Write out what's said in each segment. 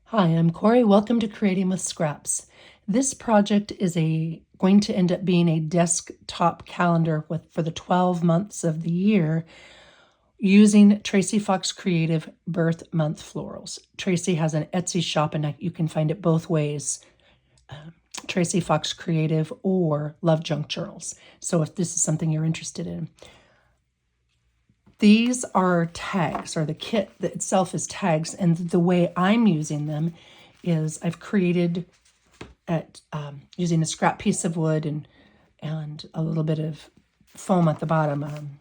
Hi, I'm Corey. Welcome to Creating with Scraps. This project is going to end up being a desktop calendar for the 12 months of the year using Tracie Fox Creative Birth Month Florals. Tracie has an Etsy shop and you can find it both ways, Tracie Fox Creative or Love Junk Journals. So if this is something you're interested in. These are tags, or the kit itself is tags, and the way I'm using them is I've created using a scrap piece of wood and a little bit of foam at the bottom,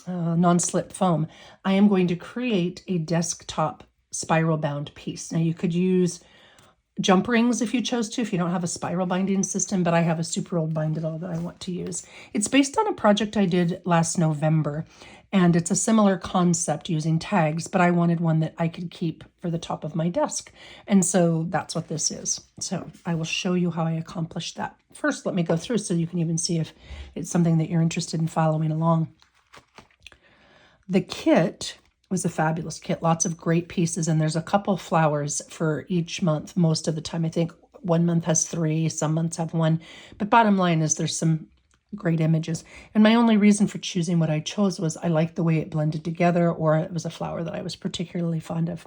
non-slip foam. I am going to create a desktop spiral bound piece. Now you could use jump rings if you chose to, if you don't have a spiral binding system, but I have a super old bind it all that I want to use. It's based on a project I did last November, and it's a similar concept using tags, but I wanted one that I could keep for the top of my desk. And so that's what this is. So I will show you how I accomplished that. First, let me go through so you can even see if it's something that you're interested in following along. The kit was a fabulous kit, lots of great pieces, and there's a couple flowers for each month most of the time. I think one month has 3, some months have 1, but bottom line is there's some great images. And my only reason for choosing what I chose was I liked the way it blended together, or it was a flower that I was particularly fond of.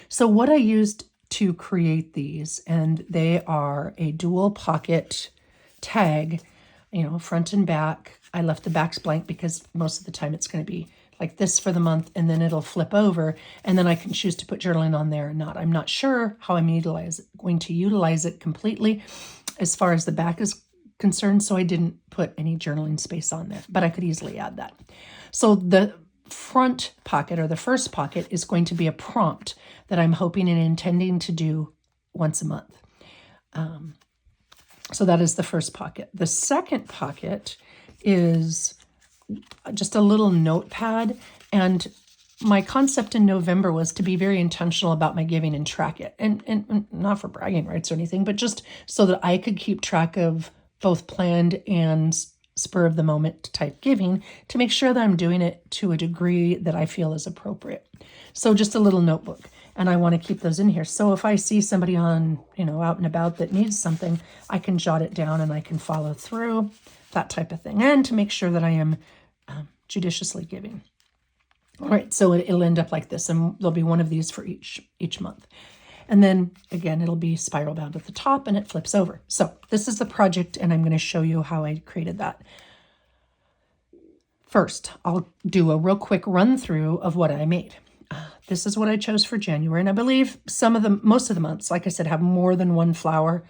So what I used to create these, and they are a dual pocket tag, front and back. I left the backs blank because most of the time it's going to be like this for the month, and then it'll flip over, and then I can choose to put journaling on there or not. I'm not sure how I'm going to utilize it completely as far as the back is concerned, so I didn't put any journaling space on there, but I could easily add that. So the front pocket, or the first pocket, is going to be a prompt that I'm hoping and intending to do once a month. So that is the first pocket. The second pocket is just a little notepad, and my concept in November was to be very intentional about my giving and track it, and not for bragging rights or anything, but just so that I could keep track of both planned and spur of the moment type giving, to make sure that I'm doing it to a degree that I feel is appropriate. So just a little notebook, and I want to keep those in here. So if I see somebody on, out and about that needs something, I can jot it down and I can follow through, that type of thing, and to make sure that I am judiciously giving. All right, so it'll end up like this, and there'll be one of these for each month. And then again, it'll be spiral bound at the top and it flips over. So this is the project, and I'm going to show you how I created that. First, I'll do a real quick run through of what I made. This is what I chose for January, and I believe most of the months, like I said, have more than one flower.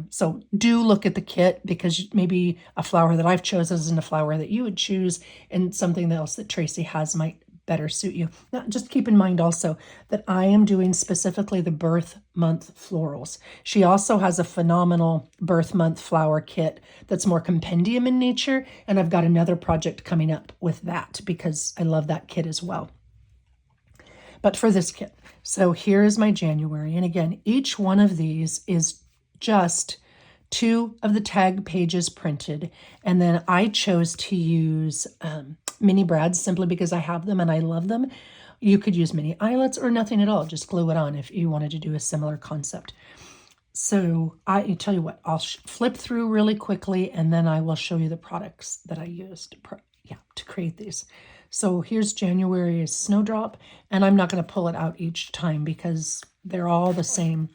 So do look at the kit, because maybe a flower that I've chosen isn't a flower that you would choose, and something else that Tracie has might better suit you. Now, just keep in mind also that I am doing specifically the Birth Month Florals. She also has a phenomenal Birth Month flower kit that's more compendium in nature, and I've got another project coming up with that because I love that kit as well. But for this kit, so here is my January, and again, each one of these is just 2 of the tag pages printed, and then I chose to use mini brads simply because I have them and I love them. You could use mini eyelets or nothing at all, just glue it on if you wanted to do a similar concept. So I tell you what, I'll flip through really quickly, and then I will show you the products that I used to create these. So here's January's Snowdrop, and I'm not going to pull it out each time because they're all the same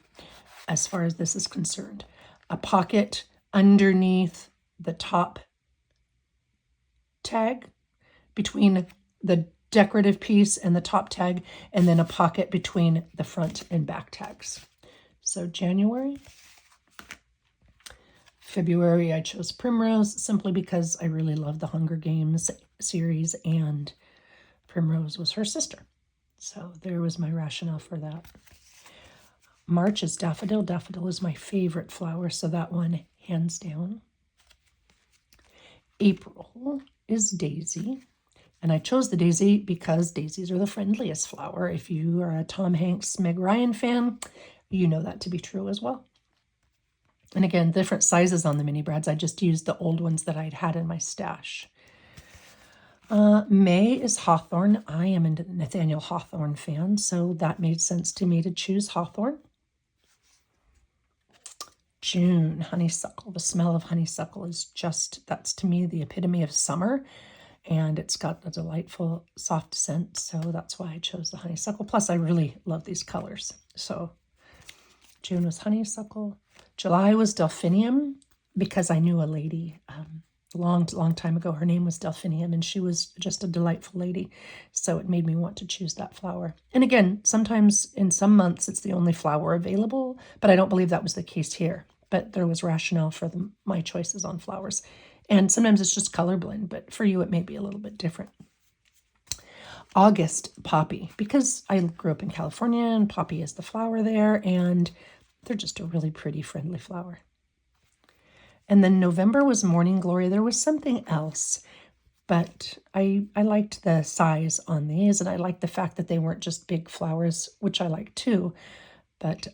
as far as this is concerned. A pocket underneath the top tag between the decorative piece and the top tag, and then a pocket between the front and back tags. So January. February, I chose Primrose simply because I really love the Hunger Games series, and Primrose was her sister. So there was my rationale for that. March is Daffodil. Daffodil is my favorite flower, so that one, hands down. April is Daisy, and I chose the daisy because daisies are the friendliest flower. If you are a Tom Hanks, Meg Ryan fan, you know that to be true as well. And again, different sizes on the mini brads. I just used the old ones that I'd had in my stash. May is Hawthorn. I am a Nathaniel Hawthorne fan, so that made sense to me to choose Hawthorn. June, honeysuckle. The smell of honeysuckle is just, that's to me the epitome of summer. And it's got a delightful soft scent, so that's why I chose the honeysuckle. Plus, I really love these colors. So June was honeysuckle. July was delphinium, because I knew a lady long time ago. Her name was Delphinium, and she was just a delightful lady. So it made me want to choose that flower. And again, sometimes in some months it's the only flower available, but I don't believe that was the case here. But there was rationale for my choices on flowers. And sometimes it's just color blend, but for you it may be a little bit different. August, poppy, because I grew up in California and poppy is the flower there, and they're just a really pretty, friendly flower. And then November was morning glory. There was something else, but I liked the size on these, and I liked the fact that they weren't just big flowers, which I like too. But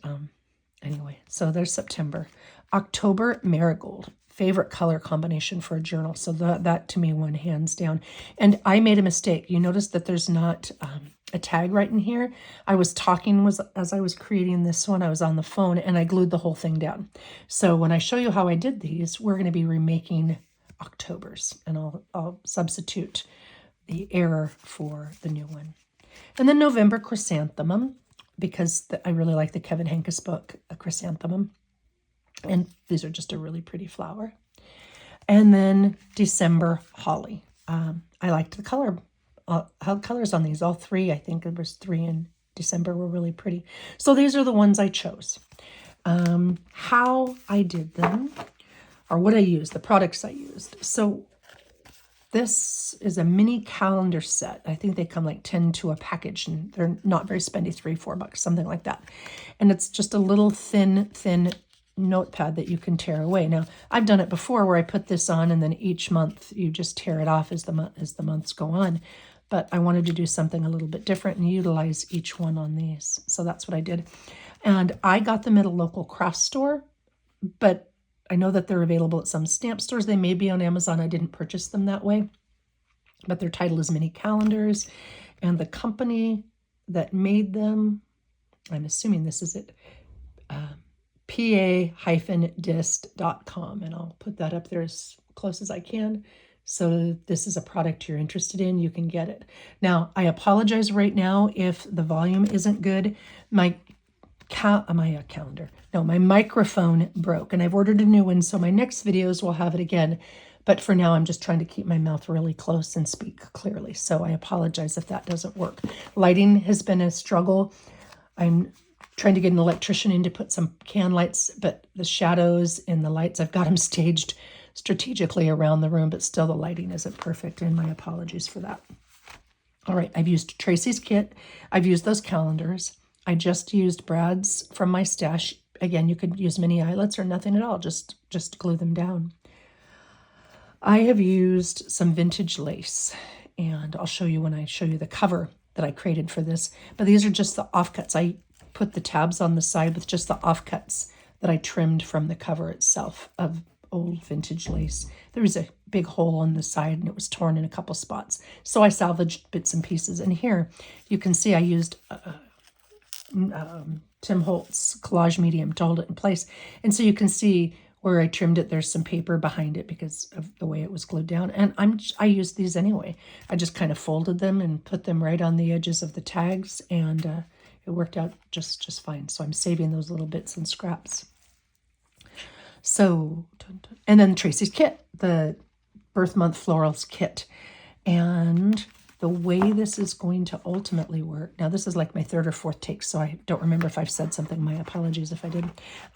anyway, so there's September. October, marigold. Favorite color combination for a journal. So that to me won hands down. And I made a mistake. You notice that there's not a tag right in here. I was talking as I was creating this one, I was on the phone and I glued the whole thing down. So when I show you how I did these, we're going to be remaking Octobers, and I'll substitute the error for the new one. And then November, chrysanthemum, because I really like the Kevin Henkes book, A Chrysanthemum. And these are just a really pretty flower. And then December, holly. I liked the colors on these. All three, I think there was 3 in December, were really pretty. So these are the ones I chose. How I did them, or what I used, the products I used. So this is a mini calendar set. I think they come like 10 to a package, and they're not very spendy, $3-4, something like that. And it's just a little thin notepad that you can tear away. Now, I've done it before where I put this on and then each month you just tear it off as the months go on. But I wanted to do something a little bit different and utilize each one on these. So that's what I did. And I got them at a local craft store, but I know that they're available at some stamp stores. They may be on Amazon. I didn't purchase them that way, but their title is Mini Calendars. And the company that made them, I'm assuming this is it, pa-dist.com, and I'll put that up there as close as I can. So this is a product you're interested in, you can get it. Now, I apologize right now if the volume isn't good. My microphone broke, and I've ordered a new one, so my next videos will have it again. But for now, I'm just trying to keep my mouth really close and speak clearly. So I apologize if that doesn't work. Lighting has been a struggle. I'm trying to get an electrician in to put some can lights, but the shadows and the lights, I've got them staged strategically around the room, but still the lighting isn't perfect, and my apologies for that. All right, I've used Tracie's kit. I've used those calendars. I just used Brad's from my stash. Again, you could use mini eyelets or nothing at all, just glue them down. I have used some vintage lace, and I'll show you when I show you the cover that I created for this, but these are just the offcuts. I put the tabs on the side with just the offcuts that I trimmed from the cover itself of old vintage lace. There was a big hole on the side and it was torn in a couple spots. So I salvaged bits and pieces. And here you can see I used Tim Holtz collage medium to hold it in place. And so you can see where I trimmed it, there's some paper behind it because of the way it was glued down. And I used these anyway. I just kind of folded them and put them right on the edges of the tags, and it worked out just fine. So I'm saving those little bits and scraps. So, and then Tracie's kit, the Birth Month Florals kit. And the way this is going to ultimately work, now this is like my 3rd or 4th take, so I don't remember if I've said something. My apologies if I did.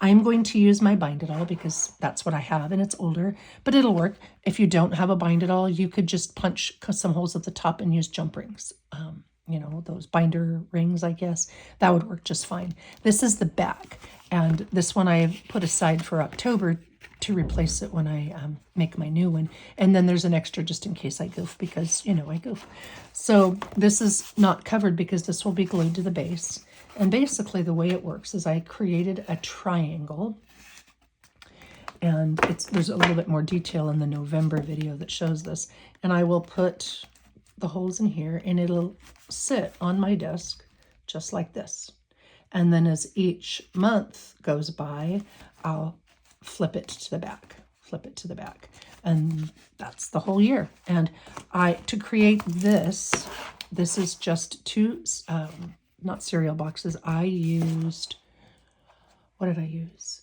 I'm going to use my Bind It All because that's what I have, and it's older, but it'll work. If you don't have a Bind It All, you could just punch some holes at the top and use jump rings. You know, those binder rings, I guess. That would work just fine. This is the back, and this one I put aside for October to replace it when I make my new one. And then there's an extra just in case I goof, because, you know, I goof. So this is not covered because this will be glued to the base. And basically the way it works is I created a triangle, and there's a little bit more detail in the November video that shows this. And I will put the holes in here, and it'll sit on my desk just like this. And then as each month goes by, I'll flip it to the back, and that's the whole year. And to create this is just two, not cereal boxes. I used, what did I use?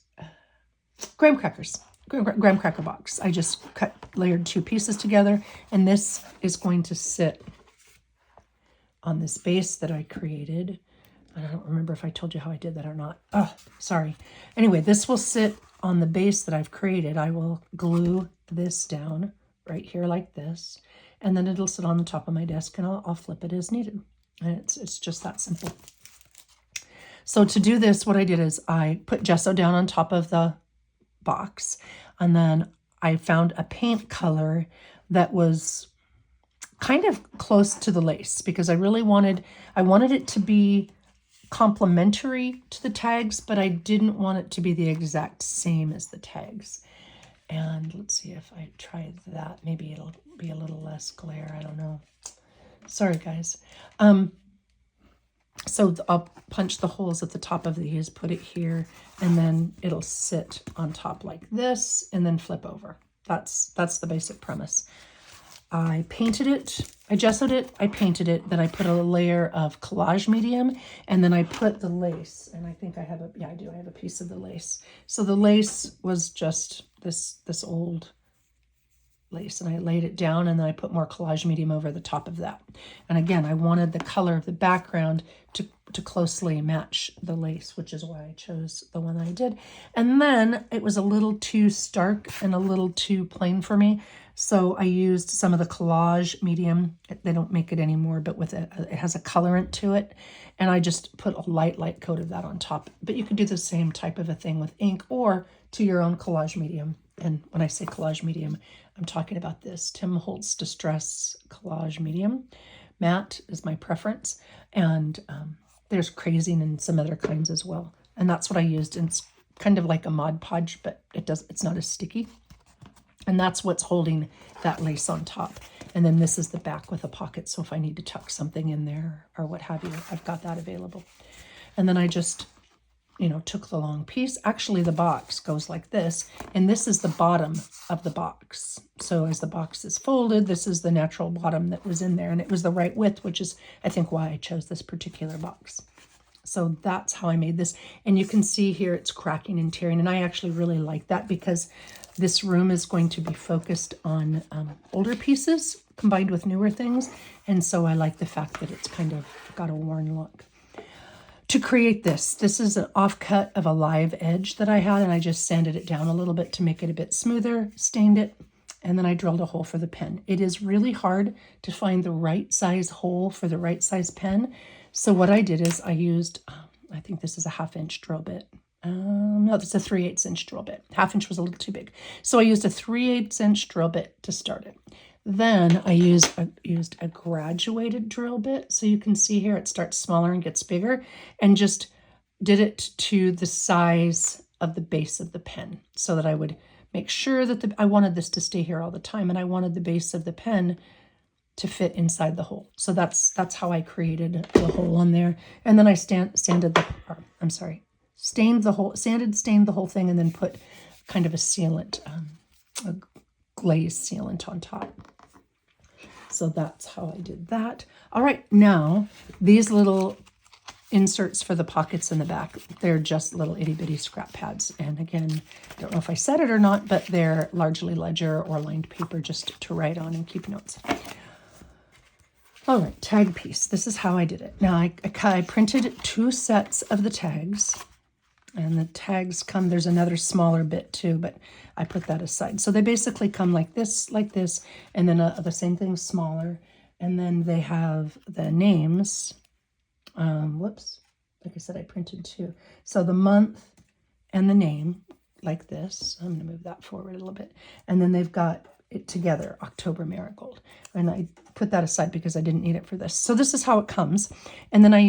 Graham crackers. Graham cracker box. I just layered 2 pieces together, and this is going to sit on this base that I created. I don't remember if I told you how I did that or not. Oh, sorry. Anyway, this will sit on the base that I've created. I will glue this down right here like this, and then it'll sit on the top of my desk, and I'll flip it as needed. And it's just that simple. So to do this, what I did is I put gesso down on top of the box, and then I found a paint color that was kind of close to the lace, because I really wanted it to be complementary to the tags, but I didn't want it to be the exact same as the tags. And let's see if I try that. Maybe it'll be a little less glare. I don't know. Sorry, guys. So I'll punch the holes at the top of these, put it here, and then it'll sit on top like this, and then flip over. That's the basic premise. I painted it, I gessoed it, I painted it, then I put a layer of collage medium, and then I put the lace, and I think I have I have a piece of the lace. So the lace was just this old lace, and I laid it down, and then I put more collage medium over the top of that. And again, I wanted the color of the background to closely match the lace, which is why I chose the one I did. And then it was a little too stark and a little too plain for me, so I used some of the collage medium. They don't make it anymore, but with it has a colorant to it, and I just put a light coat of that on top. But you could do the same type of a thing with ink or to your own collage medium. And when I say collage medium, I'm talking about this Tim Holtz Distress Collage Medium. Matte is my preference, and there's Crazing and some other kinds as well. And that's what I used, and it's kind of like a Mod Podge, but it's not as sticky. And that's what's holding that lace on top. And then this is the back with a pocket, so if I need to tuck something in there or what have you, I've got that available. And then I just, took the long piece. Actually, the box goes like this, and this is the bottom of the box. So as the box is folded, this is the natural bottom that was in there, and it was the right width, which is, I think, why I chose this particular box. So that's how I made this. And you can see here it's cracking and tearing, and I actually really like that because this room is going to be focused on older pieces combined with newer things, and so I like the fact that it's kind of got a worn look. To create this is an offcut of a live edge that I had, and I just sanded it down a little bit to make it a bit smoother, stained it, and then I drilled a hole for the pen. It is really hard to find the right size hole for the right size pen. So what I did is I used, I think this is a 1/2 inch drill bit. No, that's a 3/8 inch drill bit. 1/2 inch was a little too big. So I used a 3/8 inch drill bit to start it. Then I used a graduated drill bit. So you can see here it starts smaller and gets bigger, and just did it to the size of the base of the pen so that I would make sure that I wanted this to stay here all the time, and I wanted the base of the pen to fit inside the hole. So that's how I created the hole on there. And then I stained the whole thing, and then put kind of a sealant, a glaze sealant on top. So that's how I did that. All right, now these little inserts for the pockets in the back, they're just little itty bitty scrap pads. And again, I don't know if I said it or not, but they're largely ledger or lined paper just to write on and keep notes. All right, tag piece. This is how I did it. Now I printed 2 sets of the tags, and the tags come, there's another smaller bit too, but I put that aside. So they basically come like this, and then the same thing smaller. And then they have the names. Whoops, like I said, I printed 2. So the month and the name like this. I'm gonna move that forward a little bit. And then they've got it together, October Marigold. And I put that aside because I didn't need it for this. So this is how it comes. And then I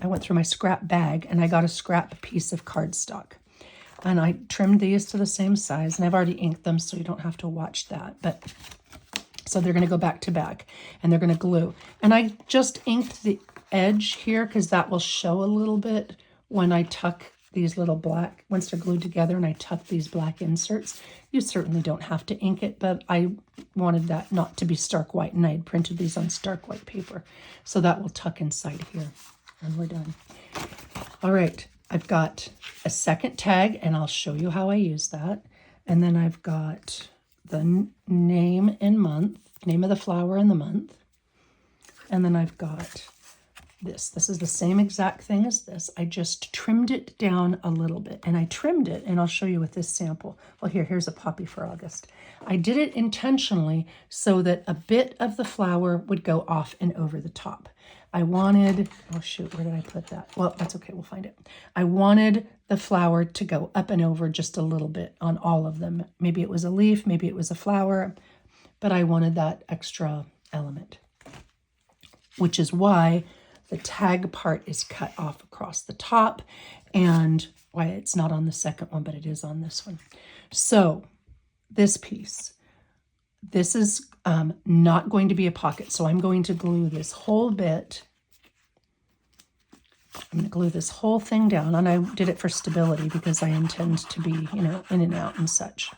went through my scrap bag, and I got a scrap piece of cardstock. And I trimmed these to the same size, and I've already inked them, so you don't have to watch that. But So they're going to go back to back, and they're going to glue. And I just inked the edge here because that will show a little bit when I tuck these little black, once they're glued together and I tuck these black inserts. You certainly don't have to ink it, but I wanted that not to be stark white, and I had printed these on stark white paper. So that will tuck inside here, and we're done. All right, I've got a second tag, and I'll show you how I use that. And then I've got the name and month, name of the flower and the month. And then I've got this. This is the same exact thing as this. I just trimmed it down a little bit, and I trimmed it, and I'll show you with this sample. Well, here's a poppy for August. I did it intentionally so that a bit of the flower would go off and over the top. I wanted, oh shoot, where did I put that? Well, that's okay, we'll find it. I wanted the flower to go up and over just a little bit on all of them. Maybe it was a leaf, maybe it was a flower, but I wanted that extra element, which is why the tag part is cut off across the top, and why it's not on the second one, but it is on this one. So this piece, this is not going to be a pocket, so I'm going to glue this whole bit. I'm going to glue this whole thing down, and I did it for stability because I intend to be, in and out and such.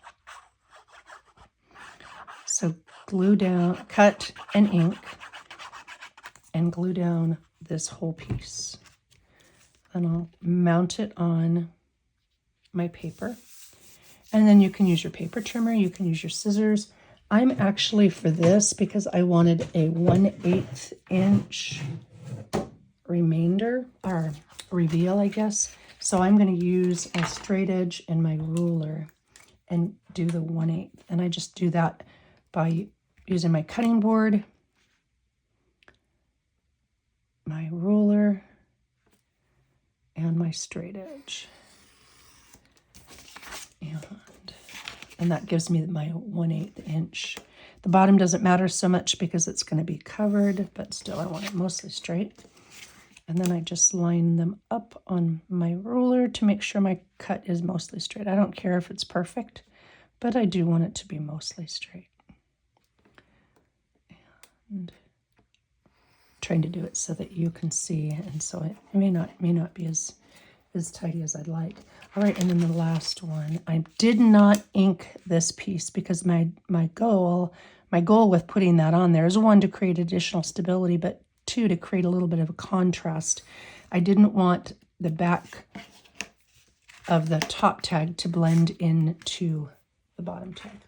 So glue down, cut and ink, and glue down this whole piece. Then I'll mount it on my paper. And then you can use your paper trimmer, you can use your scissors. I'm actually, for this, because I wanted a 1/8 inch remainder, or reveal, I guess. So I'm going to use a straight edge and my ruler and do the 1/8. And I just do that by using my cutting board, my ruler, and my straight edge. And that gives me my 1/8 inch. The bottom doesn't matter so much because it's going to be covered, but still I want it mostly straight. And then I just line them up on my ruler to make sure my cut is mostly straight. I don't care if it's perfect, but I do want it to be mostly straight. And trying to do it so that you can see, and so it may not be as tidy as I'd like. All right, and then the last one, I did not ink this piece because my goal with putting that on there is, one, to create additional stability, but two, to create a little bit of a contrast. I didn't want the back of the top tag to blend into the bottom tag.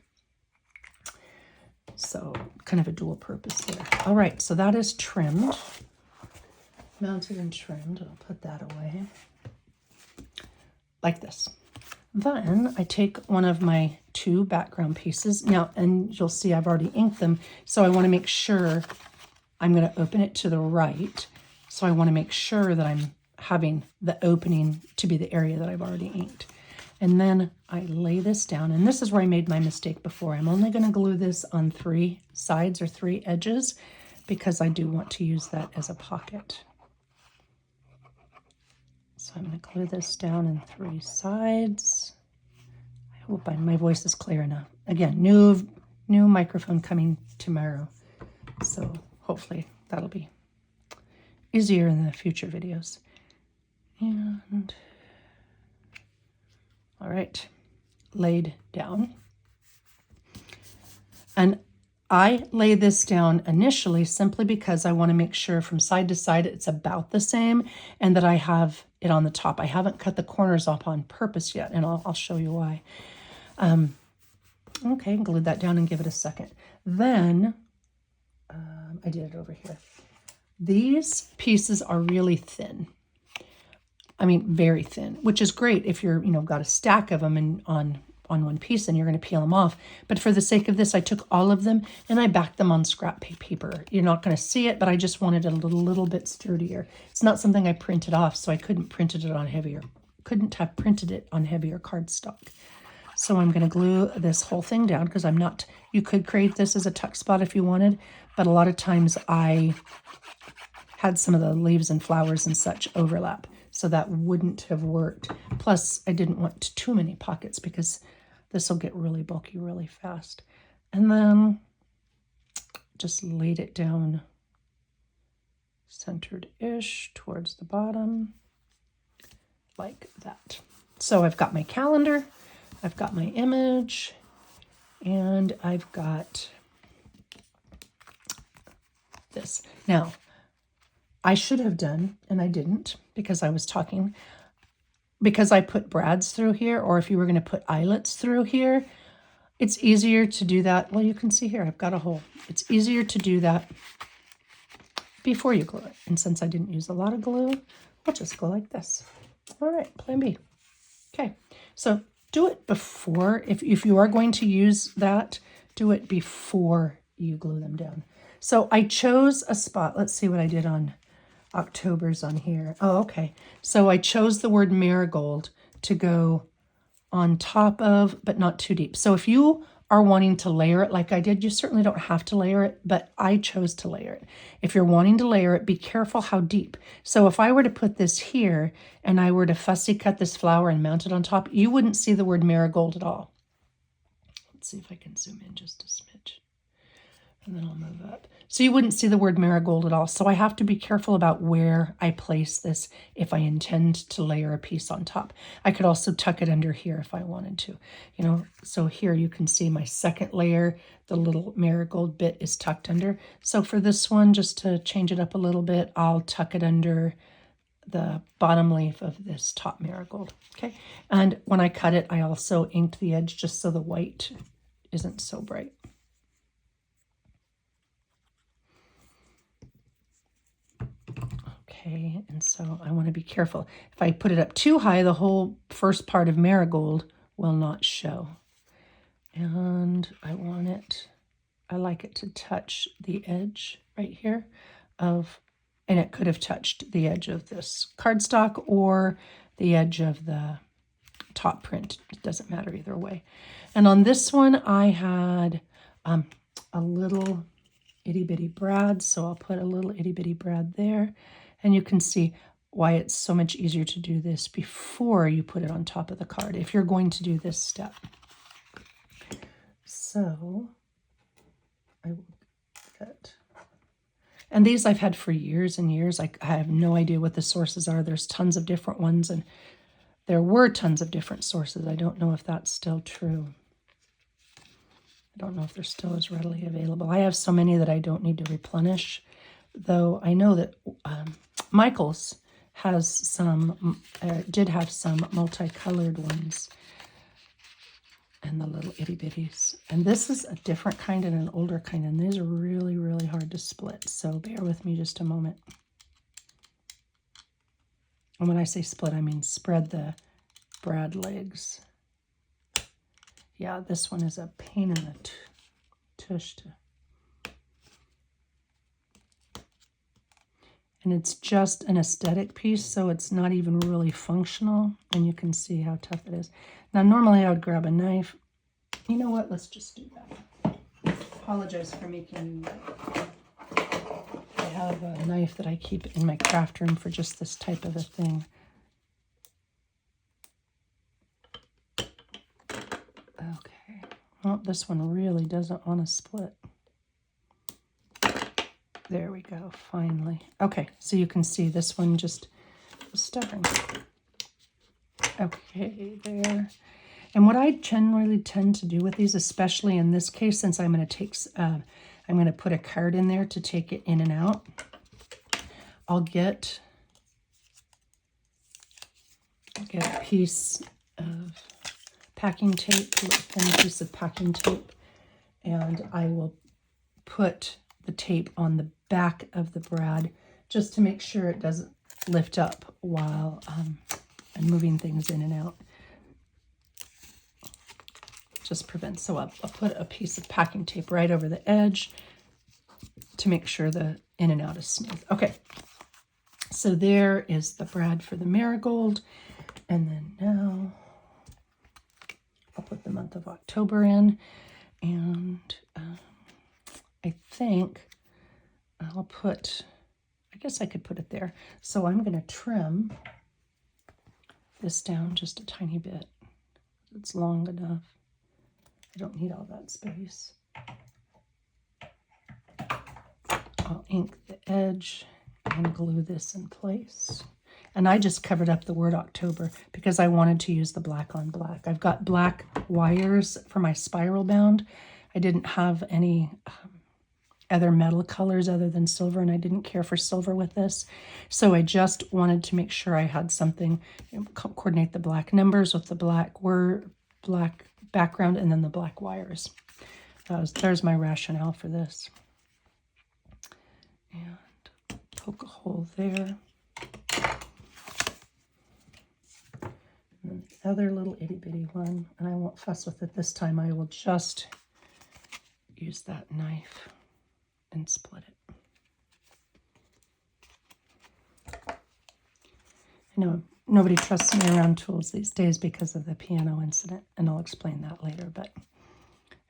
So kind of a dual purpose there. All right, so that is trimmed, mounted and trimmed. I'll put that away like this. Then I take one of my two background pieces. Now, and you'll see I've already inked them, so I want to make sure I'm going to open it to the right. So I want to make sure that I'm having the opening to be the area that I've already inked. And then I lay this down, and this is where I made my mistake before. I'm only going to glue this on 3 sides or 3 edges because I do want to use that as a pocket. So I'm going to glue this down in 3 sides. I hope my voice is clear enough. Again, new microphone coming tomorrow, so hopefully that'll be easier in the future videos. And all right, laid down. And I lay this down initially simply because I want to make sure from side to side it's about the same and that I have it on the top. I haven't cut the corners off on purpose yet, and I'll show you why. Okay, glue that down and give it a second. Then I did it over here. These pieces are really thin. I mean, very thin, which is great if you're, got a stack of them and on one piece and you're going to peel them off. But for the sake of this, I took all of them and I backed them on scrap paper. You're not going to see it, but I just wanted it a little bit sturdier. It's not something I printed off, so I couldn't have printed it on heavier cardstock. So I'm going to glue this whole thing down because you could create this as a tuck spot if you wanted, but a lot of times I had some of the leaves and flowers and such overlap, so that wouldn't have worked. Plus, I didn't want too many pockets because this will get really bulky really fast. And then just laid it down centered-ish towards the bottom, like that. So I've got my calendar, I've got my image, and I've got this. Now, I should have done, and I didn't because I was talking, because I put brads through here, or if you were going to put eyelets through here, it's easier to do that. Well, you can see here, I've got a hole. It's easier to do that before you glue it. And since I didn't use a lot of glue, I'll just go like this. All right, plan B. Okay, so do it before, if you are going to use that, do it before you glue them down. So I chose a spot. Let's see what I did on October's on here. Oh, okay. So I chose the word marigold to go on top of, but not too deep. So if you are wanting to layer it like I did, you certainly don't have to layer it, but I chose to layer it. If you're wanting to layer it, be careful how deep. So if I were to put this here and I were to fussy cut this flower and mount it on top, you wouldn't see the word marigold at all. Let's see if I can zoom in just a smidge. And then I'll move up. So you wouldn't see the word marigold at all. So I have to be careful about where I place this if I intend to layer a piece on top. I could also tuck it under here if I wanted to. You know, so here you can see my second layer, the little marigold bit is tucked under. So for this one, just to change it up a little bit, I'll tuck it under the bottom leaf of this top marigold. Okay. And when I cut it, I also inked the edge just so the white isn't so bright. Okay, and so I want to be careful. If I put it up too high, the whole first part of marigold will not show. And I like it to touch the edge right here of, and it could have touched the edge of this cardstock or the edge of the top print. It doesn't matter either way. And on this one, I had a little itty bitty brad, so I'll put a little itty bitty brad there. And you can see why it's so much easier to do this before you put it on top of the card, if you're going to do this step. So I will cut. And these I've had for years and years. I have no idea what the sources are. There's tons of different ones, and there were tons of different sources. I don't know if that's still true. I don't know if they're still as readily available. I have so many that I don't need to replenish, though I know that Michael's has some, did have some multicolored ones, and the little itty bitties. And this is a different kind and an older kind, and these are really, really hard to split. So bear with me just a moment. And when I say split, I mean spread the brad legs. Yeah, this one is a pain in the tush to. And it's just an aesthetic piece, so it's not even really functional. And you can see how tough it is. Now, normally I would grab a knife. You know what? Let's just do that. Apologize for making you. I have a knife that I keep in my craft room for just this type of a thing. Okay. Well, this one really doesn't want to split. There we go, finally. Okay, so you can see this one just was stubborn. Okay, there. And what I generally tend to do with these, especially in this case, since I'm going to take, I'm going to put a card in there to take it in and out, I'll get a piece of packing tape, a thin piece of packing tape, and I will put the tape on the back of the brad just to make sure it doesn't lift up while I'm moving things in and out. Just prevents. So I'll put a piece of packing tape right over the edge to make sure the in and out is smooth. Okay, so there is the brad for the marigold. And then now I'll put the month of October in, and I think I'll put, I guess I could put it there. So I'm going to trim this down just a tiny bit. It's long enough. I don't need all that space. ink the edge and glue this in place. And I just covered up the word October because I wanted to use the black on black. I've got black wires for my spiral bound. I didn't have any other metal colors other than silver, and I didn't care for silver with this. So I just wanted to make sure I had something, coordinate the black numbers with the black word, black background, and then the black wires. There's my rationale for this. And poke a hole there. And the other little itty bitty one, and I won't fuss with it this time. I will just use that knife and split it. I know nobody trusts me around tools these days because of the piano incident, and I'll explain that later, but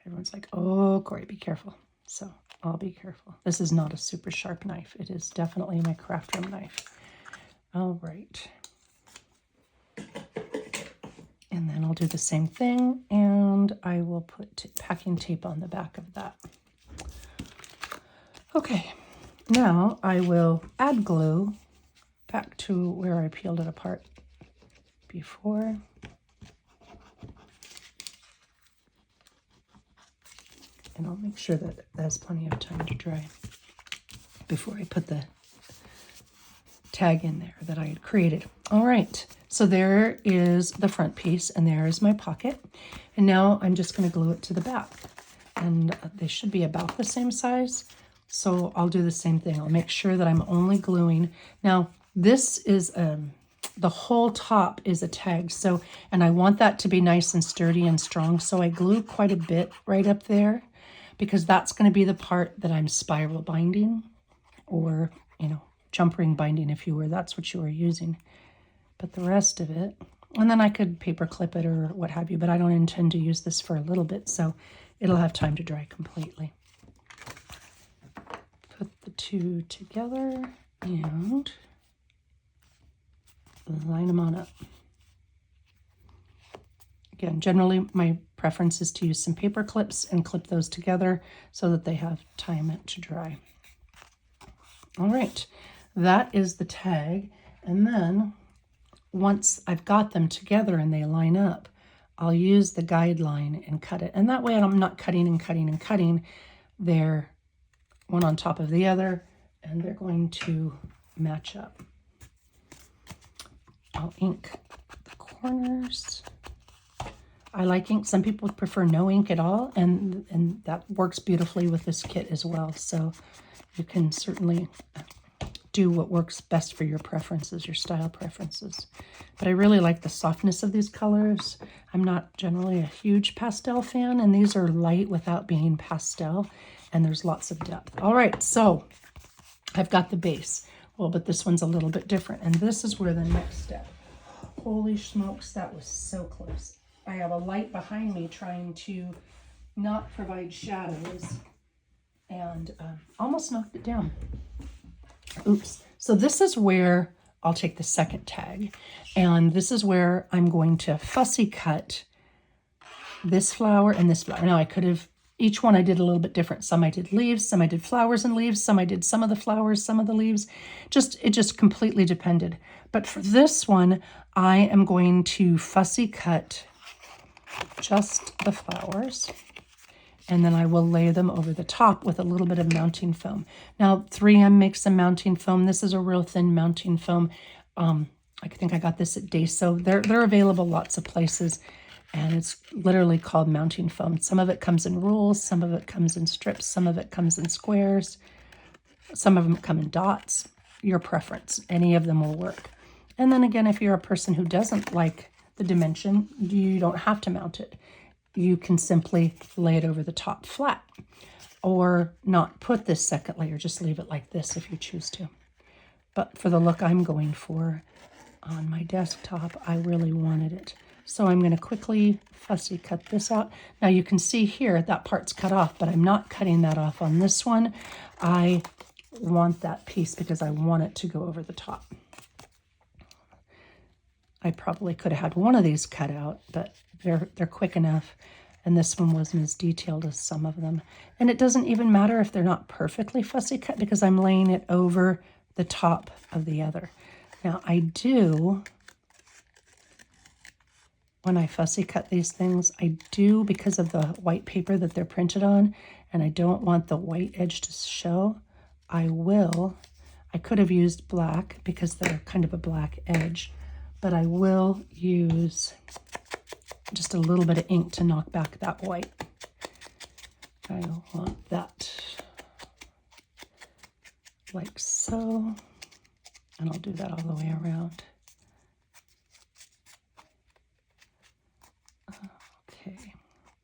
everyone's like, oh, Corey, be careful. So I'll be careful. This is not a super sharp knife. It is definitely my craft room knife. All right. And then I'll do the same thing, and I will put packing tape on the back of that. Okay, now I will add glue back to where I peeled it apart before. And I'll make sure that there's plenty of time to dry before I put the tag in there that I had created. All right, so there is the front piece, and there is my pocket. And now I'm just going to glue it to the back. And they should be about the same size. So I'll do the same thing. I'll make sure that I'm only gluing. Now, this is, the whole top is a tag. So, and I want that to be nice and sturdy and strong. So I glue quite a bit right up there because that's going to be the part that I'm spiral binding or, you know, jump ring binding if you were, that's what you were using. But the rest of it, and then I could paper clip it or what have you, but I don't intend to use this for a little bit, so it'll have time to dry completely. Put the two together and line them on up. Again, generally my preference is to use some paper clips and clip those together so that they have time to dry. All right, that is the tag. And then once I've got them together and they line up, I'll use the guideline and cut it. And that way I'm not cutting and cutting and cutting. They're one on top of the other, and they're going to match up. I'll ink the corners. I like ink. Some people prefer no ink at all, and that works beautifully with this kit as well. So you can certainly do what works best for your preferences, your style preferences. But I really like the softness of these colors. I'm not generally a huge pastel fan, and these are light without being pastel, and there's lots of depth. All right, so I've got the base. Well, but this one's a little bit different, and this is where the next step. Holy smokes, that was so close. I have a light behind me trying to not provide shadows, and almost knocked it down. Oops. So this is where I'll take the second tag, and this is where I'm going to fussy cut this flower and this flower. Now I could have, each one I did a little bit different. Some I did leaves, some I did flowers and leaves, some I did some of the flowers, some of the leaves. It just completely depended. But for this one, I am going to fussy cut just the flowers, and then I will lay them over the top with a little bit of mounting foam. Now, 3M makes some mounting foam. This is a real thin mounting foam. I think I got this at Dayso. They're available lots of places, and it's literally called mounting foam. Some of it comes in rolls, some of it comes in strips, some of it comes in squares, some of them come in dots. Your preference. Any of them will work. And then again, if you're a person who doesn't like the dimension, you don't have to mount it. You can simply lay it over the top flat, or not put this second layer, just leave it like this if you choose to. But for the look I'm going for on my desktop, I really wanted it. So I'm going to quickly fussy cut this out. Now you can see here that part's cut off, but I'm not cutting that off on this one. I want that piece because I want it to go over the top. I probably could have had one of these cut out, but they're quick enough. and this one wasn't as detailed as some of them. And it doesn't even matter if they're not perfectly fussy cut because I'm laying it over the top of the other. Now I do, when I fussy cut these things, I do, because of the white paper that they're printed on, and I don't want the white edge to show, I could have used black because they're kind of a black edge, but I will use just a little bit of ink to knock back that white. I want that like so, and I'll do that all the way around. Okay,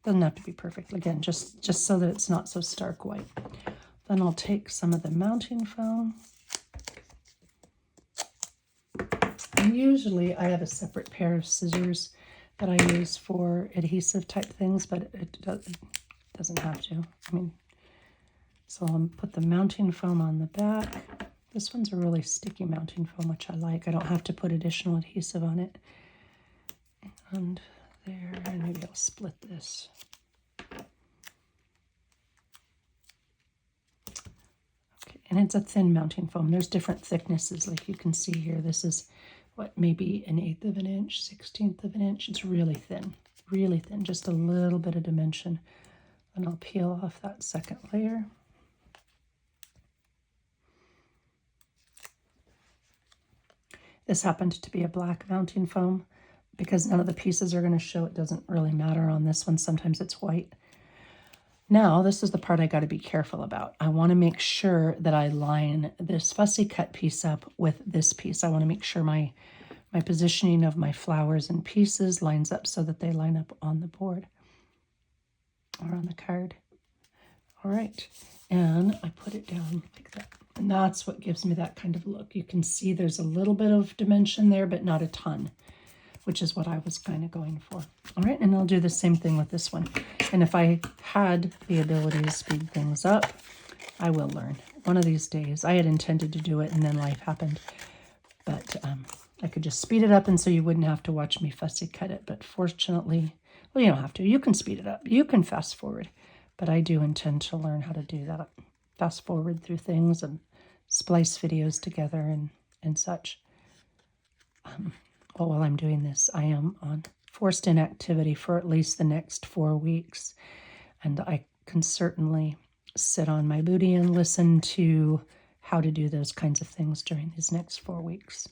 doesn't have to be perfect. Again, just so that it's not so stark white. Then I'll take some of the mounting foam. And usually I have a separate pair of scissors that I use for adhesive type things, but it doesn't have to. I mean, so I'll put the mounting foam on the back. This one's a really sticky mounting foam, which I like. I don't have to put additional adhesive on it. And there, and maybe I'll split this. Okay, and it's a thin mounting foam. There's different thicknesses, like you can see here. This is what, maybe 1/8 of an inch, 1/16 of an inch. It's really thin, just a little bit of dimension. And I'll peel off that second layer. This happened to be a black mounting foam. Because none of the pieces are going to show, it doesn't really matter on this one. Sometimes it's white. Now, this is the part I got to be careful about. I want to make sure that I line this fussy cut piece up with this piece. I want to make sure my positioning of my flowers and pieces lines up so that they line up on the board or on the card. All right, and I put it down like that. And that's what gives me that kind of look. You can see there's a little bit of dimension there, but not a ton, which is what I was kind of going for. All right, and I'll do the same thing with this one. And if I had the ability to speed things up, I will learn. One of these days, I had intended to do it and then life happened. But I could just speed it up and so you wouldn't have to watch me fussy cut it. But fortunately, well, you don't have to. You can speed it up. You can fast forward. But I do intend to learn how to do that. Fast forward through things and splice videos together and such. Well, while I'm doing this, I am on forced inactivity for at least the next 4 weeks. And I can certainly sit on my booty and listen to how to do those kinds of things during these next 4 weeks.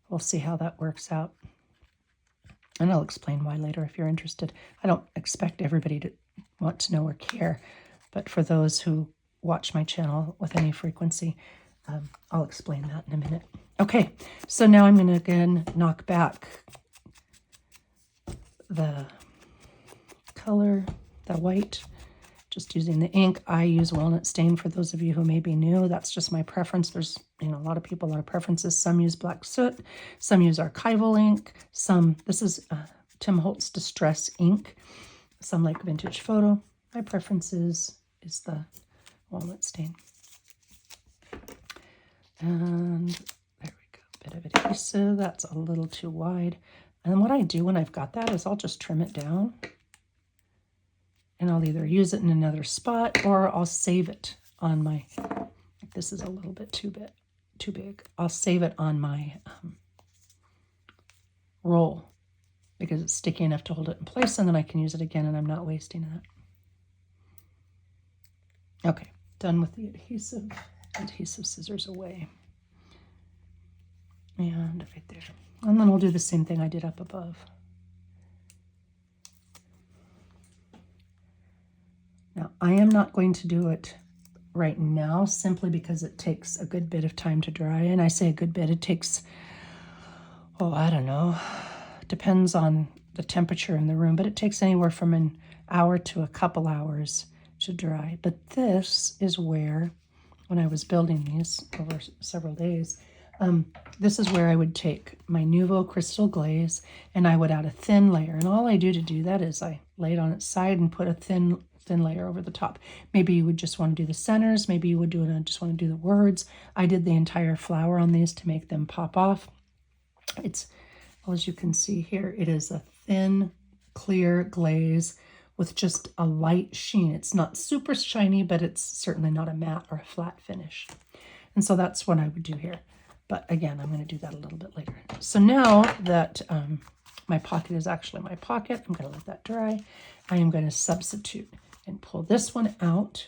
We'll see how that works out. And I'll explain why later if you're interested. I don't expect everybody to want to know or care, but for those who watch my channel with any frequency, I'll explain that in a minute. Okay, so now I'm going to again knock back the color, the white, just using the ink. I use walnut stain for those of you who may be new. That's just my preference. There's, a lot of people, a lot of preferences. Some use black soot, some use archival ink, this is Tim Holtz Distress ink. Some like vintage photo. My preference is the walnut stain. And there we go, bit of adhesive. That's a little too wide. And what I do when I've got that is I'll just trim it down. And I'll either use it in another spot or I'll save it on my, this is a little bit too big. I'll save it on my roll because it's sticky enough to hold it in place, and then I can use it again and I'm not wasting that. Okay, done with the adhesive scissors away. And right there. And then we'll do the same thing I did up above. Now, I am not going to do it right now simply because it takes a good bit of time to dry. And I say a good bit, it takes, I don't know, depends on the temperature in the room, but it takes anywhere from an hour to a couple hours to dry. But this is where, when I was building these over several days, this is where I would take my Nuvo crystal glaze and I would add a thin layer. And all I do to do that is I lay it on its side and put a thin layer over the top. Maybe you would just want to do the centers. Maybe you would do it and just want to do the words. I did the entire flower on these to make them pop off. It's, well, as you can see here, it is a thin, clear glaze with just a light sheen. It's not super shiny, but it's certainly not a matte or a flat finish. And so that's what I would do here. But again, I'm going to do that a little bit later. So now that my pocket is actually my pocket, I'm going to let that dry. I am going to substitute and pull this one out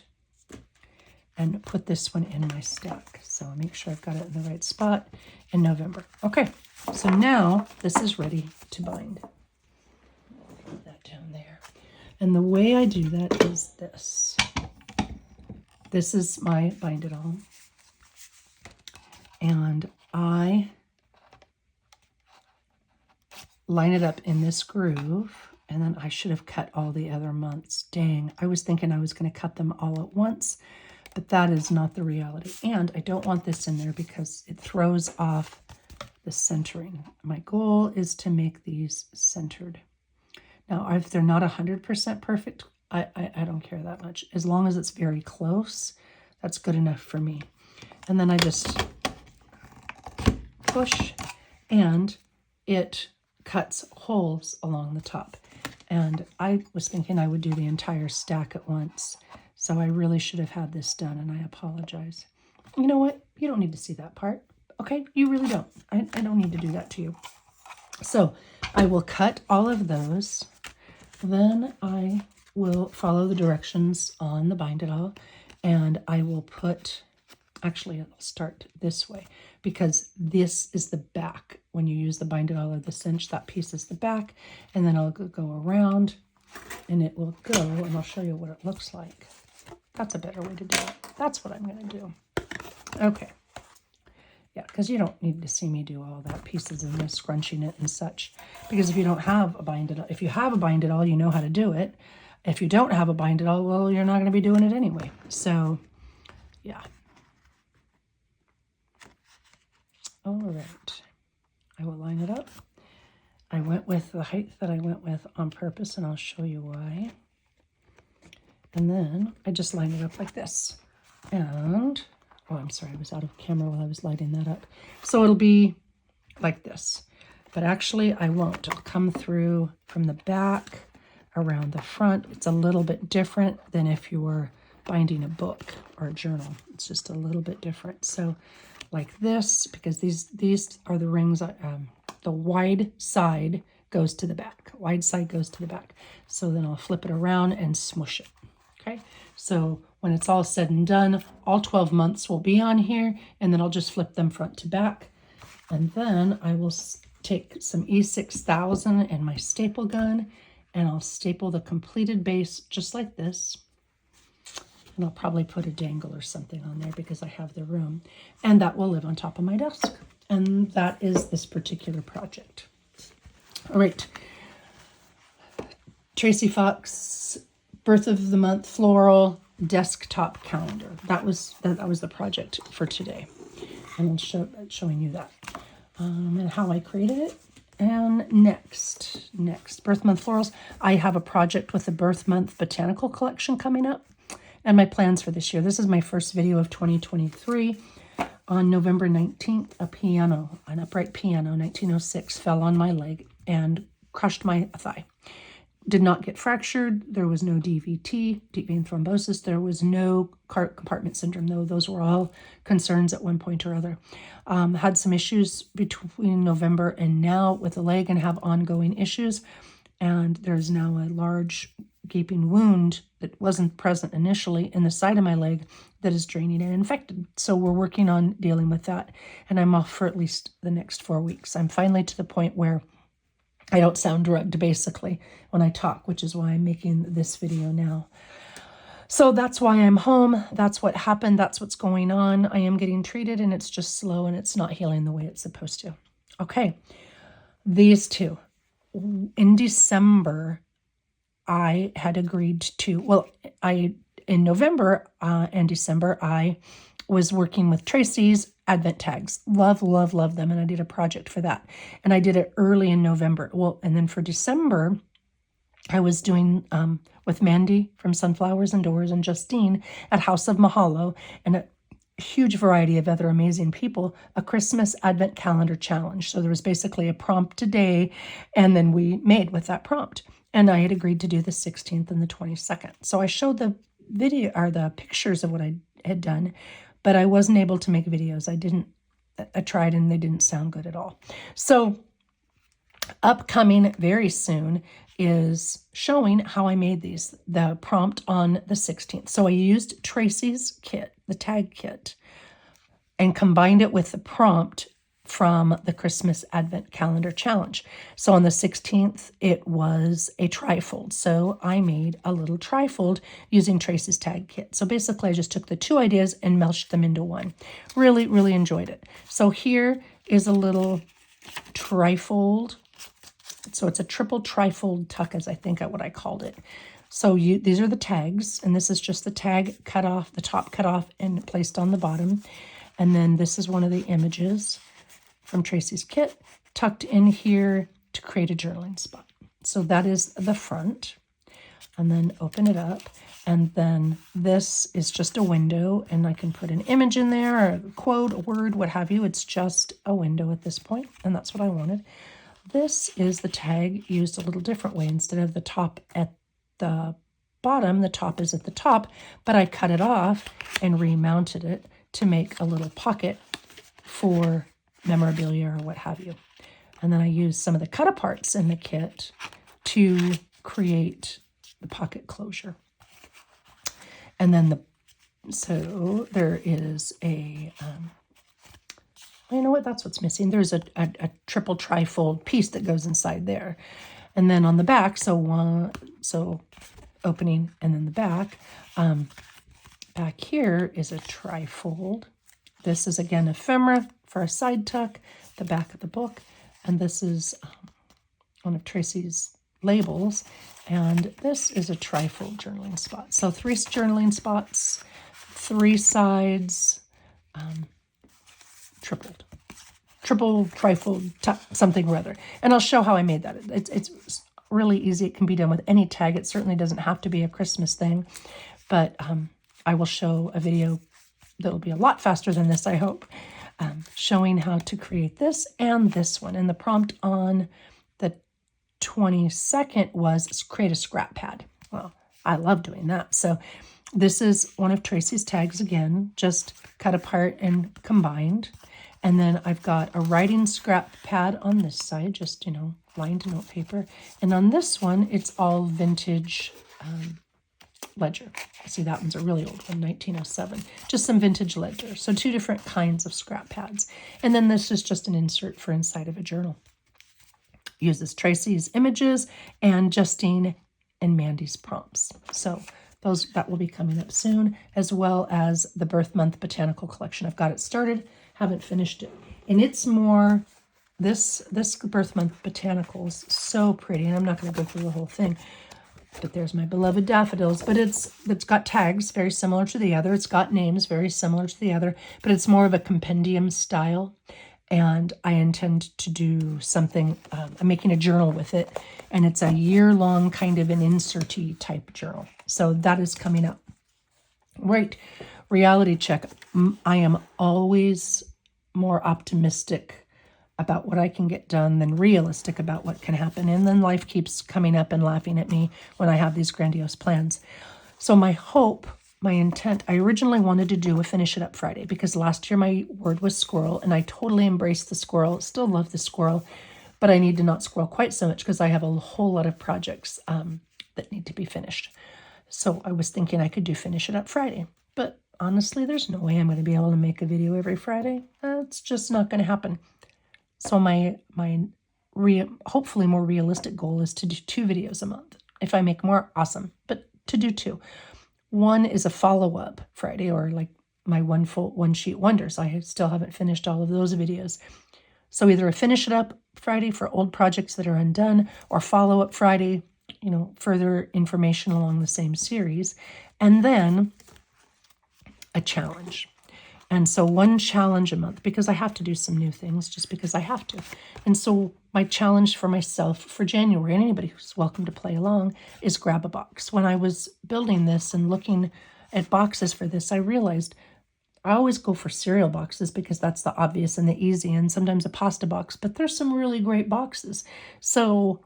and put this one in my stack. So I'll make sure I've got it in the right spot in November. Okay, so now this is ready to bind. Put that down there. And the way I do that is this. This is my Bind It All. And I line it up in this groove, and then I should have cut all the other months. Dang, I was thinking I was going to cut them all at once, but that is not the reality. And I don't want this in there because it throws off the centering. My goal is to make these centered. Now, if they're not 100% perfect, I don't care that much. As long as it's very close, that's good enough for me. And then I just push, and it cuts holes along the top. And I was thinking I would do the entire stack at once, so I really should have had this done, and I apologize. You know what? You don't need to see that part. Okay? You really don't. I don't need to do that to you. So I will cut all of those. Then I will follow the directions on the Bind It All, and I will put, actually I'll start this way, because this is the back. When you use the Bind It All or the cinch, that piece is the back, and then I'll go around, and it will go, and I'll show you what it looks like. That's a better way to do it. That's what I'm going to do. Okay. Yeah, because you don't need to see me do all that pieces and this, scrunching it and such. Because if you don't have a Bind It All, if you have a Bind It All, you know how to do it. If you don't have a Bind It All, well, you're not going to be doing it anyway. So, yeah. All right. I will line it up. I went with the height that I went with on purpose, and I'll show you why. And then I just line it up like this. And, oh, I'm sorry, I was out of camera while I was lighting that up. So it'll be like this. But actually, I won't. I'll come through from the back, around the front. It's a little bit different than if you were binding a book or a journal. It's just a little bit different. So like this, because these are the rings, the wide side goes to the back. Wide side goes to the back. So then I'll flip it around and smush it. Okay, so when it's all said and done, all 12 months will be on here, and then I'll just flip them front to back. And then I will take some E6000 and my staple gun, and I'll staple the completed base just like this. And I'll probably put a dangle or something on there because I have the room. And that will live on top of my desk. And that is this particular project. All right. Tracie Fox Birth of the Month Floral Desktop Calendar. That was the project for today. And I'm showing you that. And how I created it. And next, Birth Month Florals. I have a project with the Birth Month Botanical Collection coming up. And my plans for this year. This is my first video of 2023. On November 19th, an upright piano, 1906, fell on my leg and crushed my thigh. Did not get fractured. There was no DVT, deep vein thrombosis. There was no compartment syndrome, though those were all concerns at one point or other. Had some issues between November and now with the leg and have ongoing issues. And there's now a large gaping wound that wasn't present initially in the side of my leg that is draining and infected. So we're working on dealing with that. And I'm off for at least the next 4 weeks. I'm finally to the point where I don't sound drugged, basically, when I talk, which is why I'm making this video now. So that's why I'm home. That's what happened. That's what's going on. I am getting treated, and it's just slow, and it's not healing the way it's supposed to. Okay, these two. In December, I had agreed to, in November and December, I was working with Tracie's Advent tags. Love them. And I did a project for that. And I did it early in November. Well, and then for December, I was doing with Mandy from Sunflowers and Doors and Justine at House of Mahalo. And huge variety of other amazing people, a Christmas Advent Calendar Challenge. So there was basically a prompt today, and then we made with that prompt. And I had agreed to do the 16th and the 22nd. So I showed the video or the pictures of what I had done, but I wasn't able to make videos. I tried and they didn't sound good at all. So upcoming very soon is showing how I made these, the prompt on the 16th. So I used Tracie's kit, the tag kit, and combined it with the prompt from the Christmas Advent Calendar Challenge. So on the 16th, it was a trifold. So I made a little trifold using Tracie's tag kit. So basically I just took the two ideas and meshed them into one. Really, really enjoyed it. So here is a little trifold. So it's a triple trifold tuck, as I think what I called it. So these are the tags, and this is just the tag cut off, the top cut off and placed on the bottom. And then this is one of the images from Tracie's kit tucked in here to create a journaling spot. So that is the front. And then open it up. And then this is just a window, and I can put an image in there, or a quote, a word, what have you. It's just a window at this point, and that's what I wanted. This is the tag used a little different way. Instead of the top at the bottom, the top is at the top, but I cut it off and remounted it to make a little pocket for memorabilia or what have you. And then I used some of the cut aparts in the kit to create the pocket closure. And then so there is a, you know what, that's what's missing. There's a triple trifold piece that goes inside there. And then on the back, so opening and then the back, back here is a trifold. This is again ephemera for a side tuck, the back of the book. And this is one of Tracie's labels. And this is a trifold journaling spot. So 3 journaling spots, 3 sides, triple trifold tuck, something or other. And I'll show how I made that. It's really easy. It can be done with any tag. It certainly doesn't have to be a Christmas thing, but I will show a video that will be a lot faster than this, I hope, showing how to create this and this one. And the prompt on the 22nd was create a scrap pad. Well, I love doing that. So this is one of Tracie's tags again, just cut apart and combined. And then I've got a writing scrap pad on this side, just, lined note paper. And on this one, it's all vintage ledger. See, that one's a really old one, 1907. Just some vintage ledger. So 2 different kinds of scrap pads. And then this is just an insert for inside of a journal. Uses Tracie's images and Justine and Mandy's prompts. So that will be coming up soon, as well as the Birth Month Botanical Collection. I've got it started, haven't finished it. And it's more, this Birth Month Botanicals, so pretty. And I'm not going to go through the whole thing, but there's my beloved daffodils. But it's got tags very similar to the other. It's got names very similar to the other, but it's more of a compendium style. And I intend to do something, I'm making a journal with it, and it's a year-long kind of an insert-y type journal. So that is coming up. Right, reality check. I am always more optimistic about what I can get done than realistic about what can happen. And then life keeps coming up and laughing at me when I have these grandiose plans. So my hope, my intent, I originally wanted to do a Finish It Up Friday because last year my word was squirrel, and I totally embraced the squirrel. Still love the squirrel, but I need to not squirrel quite so much because I have a whole lot of projects that need to be finished. So I was thinking I could do Finish It Up Friday, but honestly, there's no way I'm going to be able to make a video every Friday. It's just not going to happen. So my hopefully more realistic goal is to do 2 videos a month. If I make more, awesome, but to do 2. One is a follow-up Friday, or like my one sheet wonders. I still haven't finished all of those videos. So either a Finish It Up Friday for old projects that are undone, or follow-up Friday, further information along the same series, and then a challenge. And so 1 challenge a month, because I have to do some new things, just because I have to. And so my challenge for myself for January, and anybody who's welcome to play along, is grab a box. When I was building this and looking at boxes for this, I realized I always go for cereal boxes because that's the obvious and the easy, and sometimes a pasta box, but there's some really great boxes. So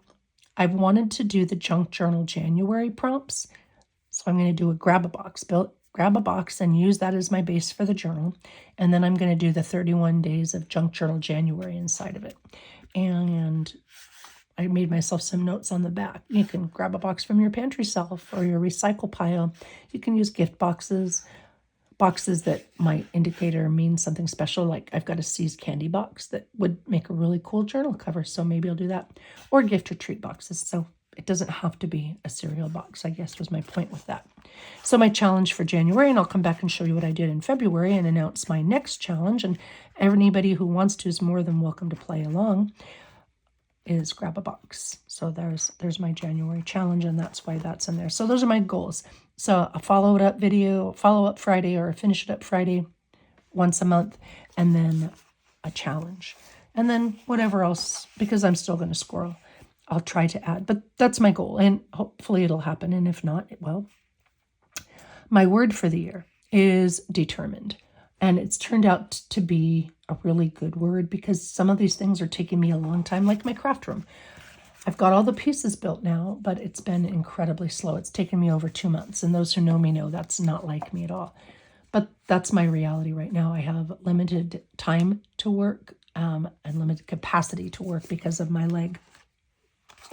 I've wanted to do the Junk Journal January prompts. So I'm going to do a grab a box, grab a box and use that as my base for the journal. And then I'm going to do the 31 days of Junk Journal January inside of it. And I made myself some notes on the back. You can grab a box from your pantry shelf or your recycle pile. You can use gift boxes that might indicate or mean something special, like I've got a seized candy box that would make a really cool journal cover, so maybe I'll do that. Or gift or treat boxes, so it doesn't have to be a cereal box, I guess was my point with that. So my challenge for January, and I'll come back and show you what I did in February and announce my next challenge, and anybody who wants to is more than welcome to play along, is grab a box. So there's my January challenge, and that's why that's in there. So those are my goals. So a follow-up Friday, or a finish it up Friday once a month, and then a challenge. And then whatever else, because I'm still going to squirrel, I'll try to add. But that's my goal, and hopefully it'll happen. And if not, it will. My word for the year is determined. And it's turned out to be a really good word because some of these things are taking me a long time, like my craft room. I've got all the pieces built now, but it's been incredibly slow. It's taken me over 2 months. And those who know me know that's not like me at all. But that's my reality right now. I have limited time to work and limited capacity to work because of my leg.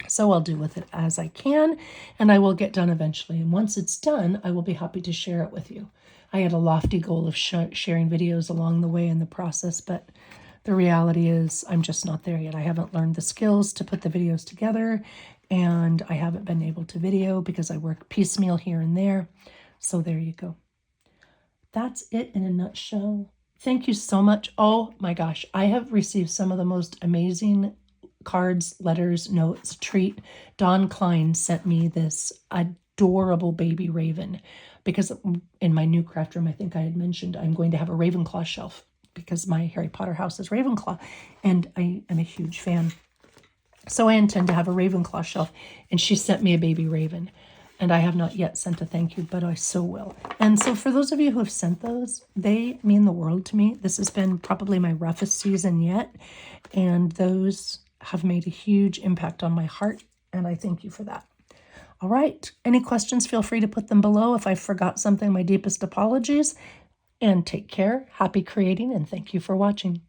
So I'll do with it as I can, and I will get done eventually. And once it's done, I will be happy to share it with you. I had a lofty goal of sharing videos along the way in the process, but the reality is I'm just not there yet. I haven't learned the skills to put the videos together, and I haven't been able to video because I work piecemeal here and there. So there you go. That's it in a nutshell. Thank you so much. Oh my gosh, I have received some of the most amazing cards, letters, notes, treat. Don Klein sent me this adorable baby raven because in my new craft room, I think I had mentioned I'm going to have a Ravenclaw shelf because my Harry Potter house is Ravenclaw, and I am a huge fan. So I intend to have a Ravenclaw shelf, and she sent me a baby raven, and I have not yet sent a thank you, but I so will. And so for those of you who have sent those, they mean the world to me. This has been probably my roughest season yet, and those have made a huge impact on my heart, and I thank you for that. All right. Any questions, feel free to put them below. If I forgot something, my deepest apologies. And take care. Happy creating, and thank you for watching.